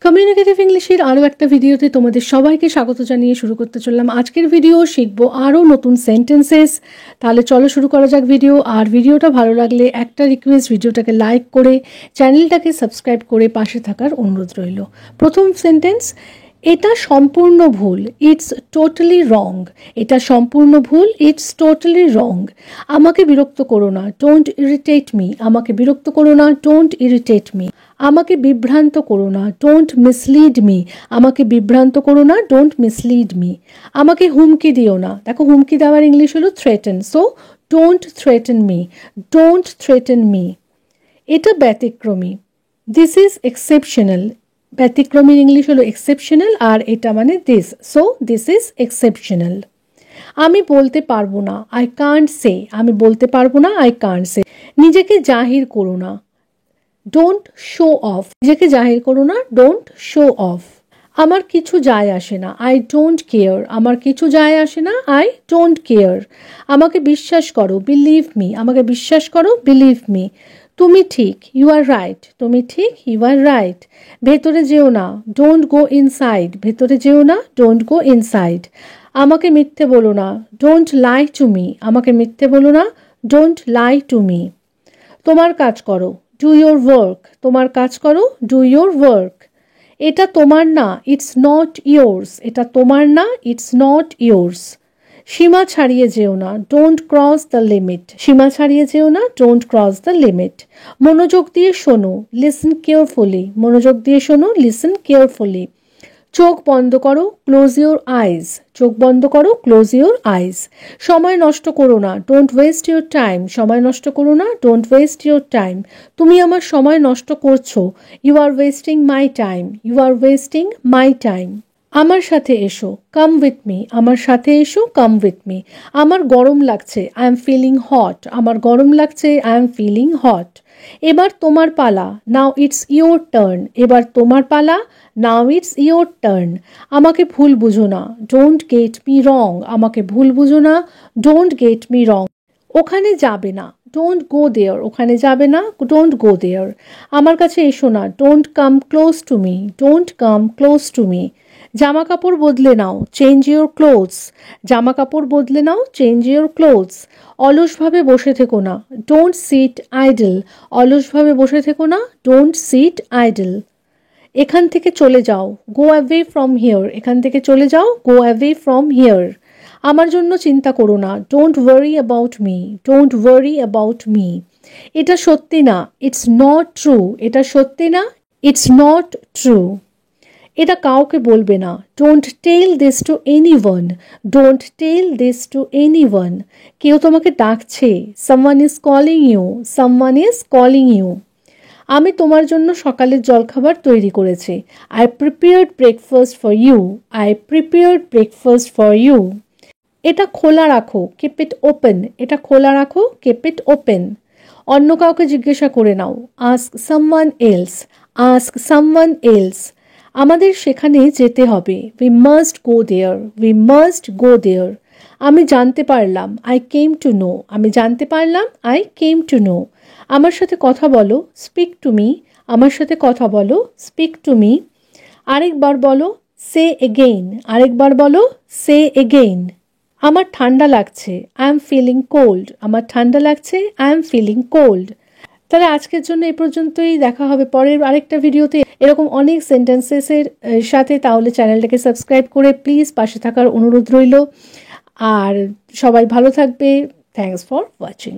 Communicative ইংলিশের আরও একটা ভিডিওতে তোমাদের সবাইকে স্বাগত জানিয়ে শুরু করতে চললাম আজকের ভিডিও। শিখবো আরও নতুন সেন্টেন্সেস। তাহলে চলো শুরু করা যাক ভিডিও। আর ভিডিওটা ভালো লাগলে একটা রিকোয়েস্ট, ভিডিওটাকে লাইক করে চ্যানেলটাকে সাবস্ক্রাইব করে পাশে থাকার অনুরোধ রইল। প্রথম সেন্টেন্স, এটা সম্পূর্ণ ভুল, ইটস টোটালি রং। এটা সম্পূর্ণ ভুল, ইটস টোটালি রং। আমাকে বিরক্ত করো না, ডোন্ট ইরিটেট মি। আমাকে বিরক্ত করো না, ডোন্ট ইরিটেট মি। আমাকে বিভ্রান্ত করো না, ডোন্ট মিসলিড মি। আমাকে বিভ্রান্ত করো না, ডোন্ট মিসলিড মি। আমাকে হুমকি দিও না। দেখো হুমকি দেওয়ার ইংলিশ হলো threaten, so don't threaten me, don't threaten me. এটা ব্যতিক্রমী, দিস ইজ এক্সেপশনাল। ব্যতিক্রমীর ইংলিশ হলো এক্সেপশনাল, আর এটা মানে this, so this is exceptional. আমি বলতে পারবো না, আই কান্ট সে। আমি বলতে পারবো না, আই কান্ট সে। নিজেকে জাহির করো না, ডোন্ট শো অফ। নিজেকে জাহির করো না, ডোন্ট শো অফ। আমার কিছু যায় আসে না, আই ডোন্ট কেয়ার। আমার কিছু যায় আসে না, আই ডোন্ট কেয়ার। আমাকে বিশ্বাস করো, বিলিভ মি। আমাকে বিশ্বাস করো, বিলিভ মি। তুমি ঠিক, ইউ আর রাইট। তুমি ঠিক, ইউ আর রাইট। ভেতরে যেও না, ডোন্ট গো ইনসাইড। ভেতরে যেও না, ডোন্ট গো ইনসাইড। আমাকে মিথ্যে বলো না, ডোন্ট লাই টু মি। আমাকে মিথ্যে বলো না, ডোন্ট লাই টু মি। তোমার কাজ করো, ডু ইয়োর ওয়ার্ক। তোমার কাজ করো, ডু ইয়োর ওয়ার্ক। এটা তোমার না, ইটস নট ইয়োর্স। এটা তোমার না, ইটস নট ইয়োর্স। সীমা ছাড়িয়ে যেও না, ডোন্ট ক্রস দ্য লিমিট। সীমা ছাড়িয়ে যেও না, ডোন্ট ক্রস দ্য লিমিট। মনোযোগ দিয়ে শোনো, লিসেন কেয়ারফুলি। মনোযোগ দিয়ে শোনো, লিসেন কেয়ারফুলি। চোখ বন্ধ করো, ক্লোজ ইউর আইজ। চোখ বন্ধ করো, ক্লোজ ইউর আইজ। সময় নষ্ট করো না, ডোন্ট ওয়েস্ট ইউর টাইম। সময় নষ্ট করো না, ডোন্ট ওয়েস্ট ইউর টাইম। তুমি আমার সময় নষ্ট করছো, you are wasting my time. You are wasting my time. আমার সাথে এসো, কাম উইথ মি। আমার সাথে এসো, কাম উইথ মি। আমার গরম লাগছে, আই এম ফিলিং হট। আমার গরম লাগছে, আই এম ফিলিং হট। এবার তোমার পালা, নাও ইটস ইয়োর টার্ন। এবার তোমার পালা, নাও ইটস ইয়োর টার্ন। আমাকে ভুল বুঝো না, ডোন্ট গেট মি রং। আমাকে ভুল বুঝো না, ডোন্ট গেট মি রং। ওখানে যাবে না, ডোন্ট গো দেয়ার। ওখানে যাবে না, ডোন্ট গো দেয়ার। আমার কাছে এসো না, don't come close to me. Don't come close to me. জামা কাপড় বদলে নাও, চেঞ্জ ইউর ক্লোথস। জামা কাপড় বদলে নাও, চেঞ্জ ইউর ক্লোথস। অলসভাবে বসে থেকো না, ডোন্ট সিট আইডল। অলসভাবে বসে থেকো না, ডোন্ট সিট আইডল। এখান থেকে চলে যাও, গো অ্যাওয়ে ফ্রম হিয়ার। এখান থেকে চলে যাও, গো অ্যাওয়ে ফ্রম হিয়ার। আমার জন্য চিন্তা করো না, don't worry about me. Don't worry about me. এটা সত্যি না, ইটস নট ট্রু। এটা সত্যি না, ইটস নট ট্রু। এটা কাউকে বলবে না, don't tell this to anyone. Don't tell this to anyone. কেউ তোমাকে ডাকছে, someone is calling you. Someone is calling you. আমি তোমার জন্য সকালের জলখাবার তৈরি করেছি, I prepared breakfast for you. I prepared breakfast for you. এটা খোলা রাখো, কিপ ইট ওপেন। এটা খোলা রাখো, কিপ ইট ওপেন। অন্য কাউকে জিজ্ঞাসা করে নাও, ask someone else. Ask someone else. আমাদের সেখানে যেতে হবে, we must go there. We must go there. আমি জানতে পারলাম, আই কেম টু নো। আমি জানতে পারলাম, আই কেম টু নো। আমার সাথে কথা বলো, স্পিক টু মি। আমার সাথে কথা বলো, স্পিক টু মি। আরেকবার বলো, সে এগেইন। আরেকবার বলো, সে এগেইন। আমার ঠান্ডা লাগছে, আই এম ফিলিং কোল্ড। আমার ঠান্ডা লাগছে, আই এম ফিলিং কোল্ড। তাহলে আজকের জন্য এ পর্যন্তই। দেখা হবে পরের আরেকটা ভিডিওতে এরকম অনেক সেন্টেন্সেসের সাথে। তাহলে চ্যানেলটাকে সাবস্ক্রাইব করে প্লিজ পাশে থাকার অনুরোধ রইল। আর সবাই ভালো থাকবে। Thanks for watching.